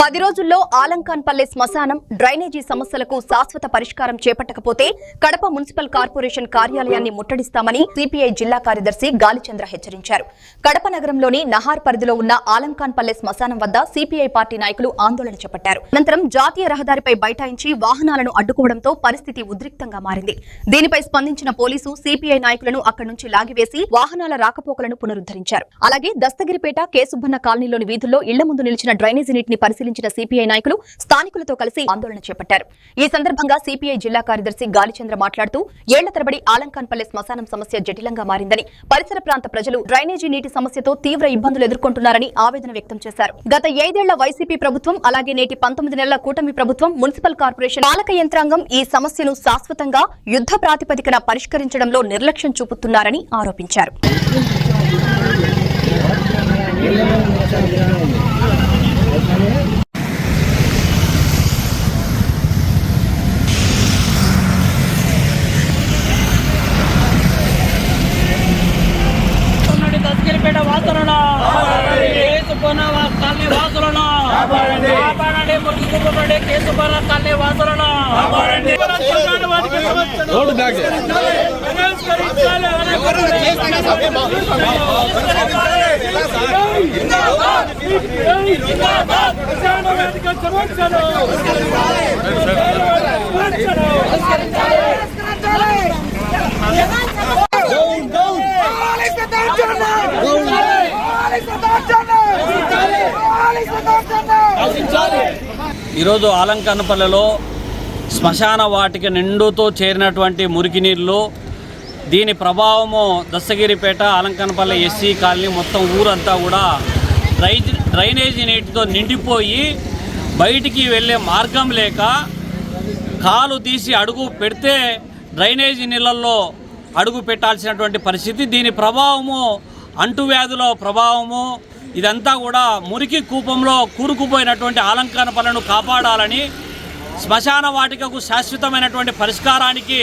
10 రోజుల్లో ఆలంకాన్పల్లె శ్మశానం డ్రైనేజీ సమస్యలకు శాశ్వత పరిష్కారం చేపట్టకపోతే కడప మున్సిపల్ కార్పొరేషన్ కార్యాలయాన్ని ముట్టడిస్తామని సిపిఐ జిల్లా కార్యదర్శి గాలిచంద్ర హెచ్చరించారు. కడప నగరంలోని నహార్ పరిధిలో ఉన్న ఆలంకాన్పల్లె శ్మశానం వద్ద సిపిఐ పార్టీ నాయకులు ఆందోళన చేపట్టారు. అనంతరం జాతీయ రహదారిపై బైఠాయించి వాహనాలను అడ్డుకోవడంతో పరిస్థితి ఉద్రిక్తంగా మారింది. దీనిపై స్పందించిన పోలీసు సిపిఐ నాయకులను అక్కడి నుంచి లాగివేసి వాహనాల రాకపోకలను పునరుద్ధరించారు. అలాగే దస్తగిరిపేట కేసుబ్బన్న కాలనీలోని వీధుల్లో ఇళ్ల ముందు నిలిచిన డ్రైనేజీ నీటిని పరిశీలించిన సిపిఐ నాయకులు స్థానికులతో కలిసి ఆందోళన చేపట్టారు. ఈ సందర్భంగా సిపిఐ జిల్లా కార్యదర్శి గాలిచంద్ర మాట్లాడుతూ ఏళ్ల తరబడి ఆలంకాన్పల్లె శ్మశానం సమస్య జటిలంగా మారిందని, పరిసర ప్రాంత ప్రజలు డ్రైనేజీ నీటి సమస్యతో తీవ్ర ఇబ్బందులు ఎదుర్కొంటున్నారని ఆవేదన వ్యక్తం చేశారు. గత 5 ఏళ్ల వైసీపీ ప్రభుత్వం అలాగే నేటి 19 నెలల కూటమి ప్రభుత్వం మున్సిపల్ కార్పొరేషన్ పాలక యంత్రాంగం ఈ సమస్యను శాశ్వతంగా యుద్ధ ప్రాతిపదికన పరిష్కరించడంలో నిర్లక్ష్యం చూపుతున్నారని ఆరోపించారు. దస్తగిరిపేట వాసులను కేసుబ్బన్న కాలనీ వాసులను కాపాడండి. ముఖ్యమంత్రి కేసుబ్బన్న కాలనీ వాసులను ఈరోజు ఆలంకాన్పల్లెలో శ్మశాన వాటిక నిండుతో చేరినటువంటి మురికి నీళ్లు, దీని ప్రభావము దస్తగిరిపేట ఆలంకాన్పల్లె ఎస్సీ కాలనీ మొత్తం ఊరంతా కూడా డ్రైనేజీ నీటితో నిండిపోయి బయటికి వెళ్ళే మార్గం లేక కాలు తీసి అడుగు పెడితే డ్రైనేజీ నీళ్ళల్లో అడుగు పెట్టాల్సినటువంటి పరిస్థితి. దీని ప్రభావము అంటువ్యాధుల ప్రభావము, ఇదంతా కూడా మురికి కూపంలో కూరుకుపోయినటువంటి ఆలంకాన్పల్లెను కాపాడాలని, శ్మశాన వాటికకు శాశ్వతమైనటువంటి పరిష్కారానికి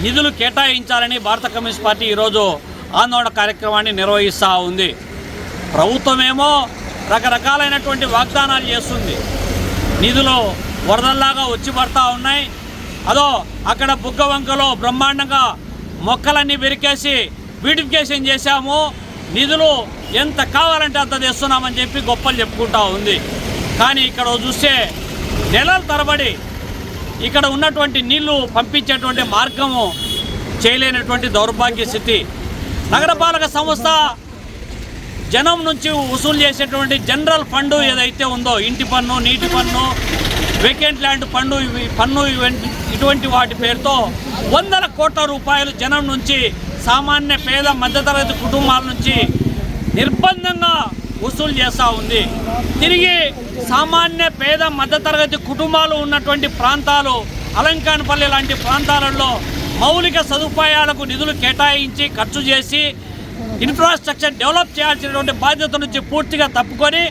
నిధులు కేటాయించాలని భారత కమ్యూనిస్ట్ పార్టీ ఈరోజు ఆందోళన కార్యక్రమాన్ని నిర్వహిస్తూ ఉంది. ప్రభుత్వమేమో రకరకాలైనటువంటి వాగ్దానాలు చేస్తుంది. నిధులు వరదల్లాగా వచ్చి పడతా ఉన్నాయి. అదో అక్కడ బుగ్గవంకలో బ్రహ్మాండంగా మొక్కలన్నీ పెరికేసి బ్యూటిఫికేషన్ చేశాము, నిధులు ఎంత కావాలంటే అంత తెస్తున్నామని చెప్పి గొప్పలు చెప్పుకుంటా ఉంది. కానీ ఇక్కడ చూస్తే నెలల తరబడి ఇక్కడ ఉన్నటువంటి నీళ్లు పంపించేటువంటి మార్గము చేయలేనటువంటి దౌర్భాగ్య స్థితి. నగరపాలక సంస్థ జనం నుంచి వసూలు చేసేటువంటి జనరల్ ఫండ్ ఏదైతే ఉందో, ఇంటి పన్ను, నీటి పన్ను, వేకెంట్ ల్యాండ్ పన్ను ఇటువంటి వాటి పేరుతో 100 కోట్ల రూపాయలు జనం నుంచి, సామాన్య పేద మధ్యతరగతి కుటుంబాల నుంచి నిర్బంధంగా వసూలు చేస్తూ ఉంది. తిరిగి సామాన్య పేద మధ్యతరగతి కుటుంబాలు ఉన్నటువంటి ప్రాంతాలు, ఆలంకాన్పల్లె లాంటి ప్రాంతాలలో మౌలిక సదుపాయాలకు నిధులు కేటాయించి ఖర్చు చేసి ఇన్ఫ్రాస్ట్రక్చర్ డెవలప్ చేయాల్సినటువంటి బాధ్యత నుంచి పూర్తిగా తప్పుకొని,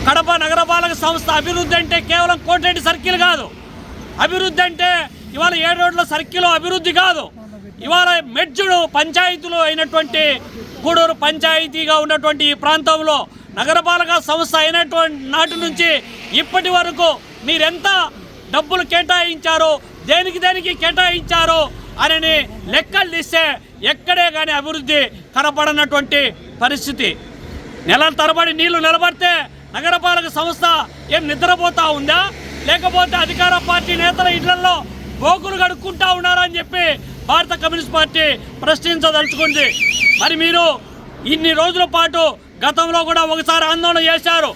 కడప నగరపాలక సంస్థ అభివృద్ధి అంటే కేవలం కోటిరెడ్డి సర్కిల్ కాదు. అభివృద్ధి అంటే ఇవాళ 7 రోడ్ల సర్కిల్ అభివృద్ధి కాదు. ఇవాళ మెడ్జుడు పంచాయతీలు అయినటువంటి గూడూరు పంచాయతీగా ఉన్నటువంటి ఈ ప్రాంతంలో నగరపాలక సంస్థ అయినటువంటి నాటి నుంచి ఇప్పటి వరకు మీరెంత డబ్బులు కేటాయించారో, దేనికి కేటాయించారో అని లెక్కలు తీస్తే ఎక్కడే కానీ అభివృద్ధి కనపడనటువంటి పరిస్థితి. నెలల తరబడి నీళ్లు నిలబడితే నగరపాలక సంస్థ ఏం నిద్రపోతా ఉందా, లేకపోతే అధికార పార్టీ నేతల ఇళ్లలో గోకులు కడుక్కుంటా ఉన్నారని చెప్పి భారత కమ్యూనిస్ట్ పార్టీ ప్రశ్నించదలుచుకుంది. మరి మీరు ఇన్ని రోజుల పాటు గతంలో కూడా ఒకసారి ఆందోళన చేశారు,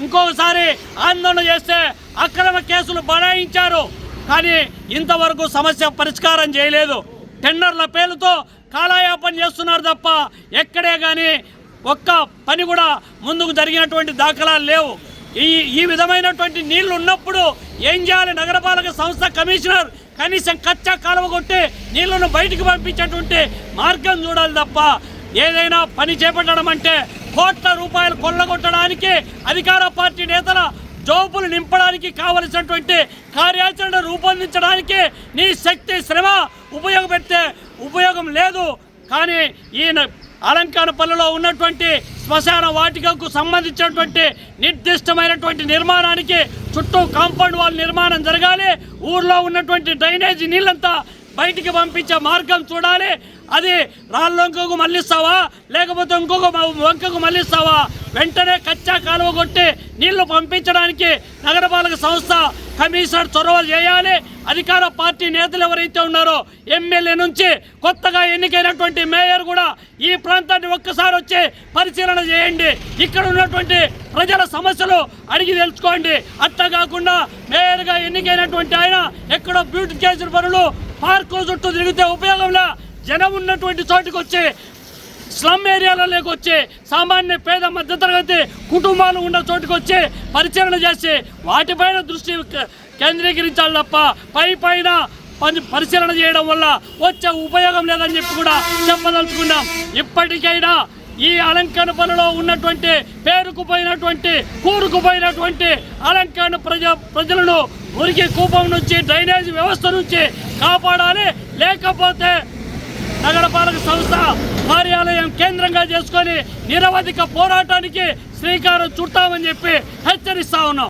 ఇంకొకసారి ఆందోళన చేస్తే అక్రమ కేసులు బనాయించారు. కానీ ఇంతవరకు సమస్య పరిష్కారం చేయలేదు. టెండర్ల పేరుతో కాలయాపన చేస్తున్నారు తప్ప ఎక్కడే కానీ ఒక్క పని కూడా ముందుకు జరిగినటువంటి దాఖలాలు లేవు. ఈ విధమైనటువంటి నీళ్లు ఉన్నప్పుడు ఏం చేయాలి? నగరపాలక సంస్థ కమిషనర్ కనీసం కచ్చా కాలువ కొట్టి నీళ్లను బయటికి పంపించేటువంటి మార్గం చూడాలి తప్ప ఏదైనా పని చేపట్టడం అంటే కోట్ల రూపాయలు కొల్లగొట్టడానికి, అధికార పార్టీ నేతల జోబులు నింపడానికి కావలసినటువంటి కార్యాచరణ రూపొందించడానికి నీ శక్తి శ్రమ ఉపయోగపెడితే ఉపయోగం లేదు. కానీ ఈయన అలంకానపల్లిలో ఉన్నటువంటి శ్మశాన వాటికకు సంబంధించినటువంటి నిర్దిష్టమైనటువంటి నిర్మాణానికి చుట్టూ కాంపౌండ్ వాల్ నిర్మాణం జరగాలి. ఊర్లో ఉన్నటువంటి డ్రైనేజీ నీళ్ళంతా బయటికి పంపించే మార్గం చూడాలి. అది రాళ్ళొంకకు మళ్ళిస్తావా లేకపోతే ఇంకొక వంకకు మళ్ళిస్తావా? వెంటనే కచ్చా కాలువ కొట్టి నీళ్లు పంపించడానికి నగరపాలక సంస్థ కమిషనర్ చొరవ చేయాలి. అధికార పార్టీ నేతలు ఎవరైతే ఉన్నారో ఎమ్మెల్యే నుంచి కొత్తగా ఎన్నికైనటువంటి మేయర్ కూడా ఈ ప్రాంతాన్ని ఒక్కసారి వచ్చి పరిశీలన చేయండి. ఇక్కడ ఉన్నటువంటి ప్రజల సమస్యలు అడిగి తెలుసుకోండి. అట్లా కాకుండా మేయర్గా ఎన్నికైనటువంటి ఆయన ఎక్కడో బ్యూటీ చేసిన పనులు పార్కుల చుట్టూ తిరిగితే ఉపయోగంలా జనం ఉన్నటువంటి చోటుకు వచ్చి స్లమ్ ఏరియాలలోకి వచ్చి సామాన్య పేద మధ్యతరగతి కుటుంబాలు ఉన్న చోటుకు వచ్చి పరిశీలన చేసి వాటిపైన దృష్టి కేంద్రీకరించాలి తప్ప పైన పరిశీలన చేయడం వల్ల వచ్చే ఉపయోగం లేదని చెప్పి కూడా చెప్పదలుచుకున్నాం. ఇప్పటికైనా ఈ అలంకానపల్లిలో ఉన్నటువంటి పేరుకుపోయినటువంటి కూరుకుపోయినటువంటి అలంకాన ప్రజలను మురికి కూపం నుంచి డ్రైనేజ్ వ్యవస్థ నుంచి కాపాడాలి. లేకపోతే నగరపాలక సంస్థ కార్యాలయం కేంద్రంగా చేసుకొని నిరవధిక పోరాటానికి శ్రీకారం చుట్టామని చెప్పి హెచ్చరిస్తా ఉన్నాం.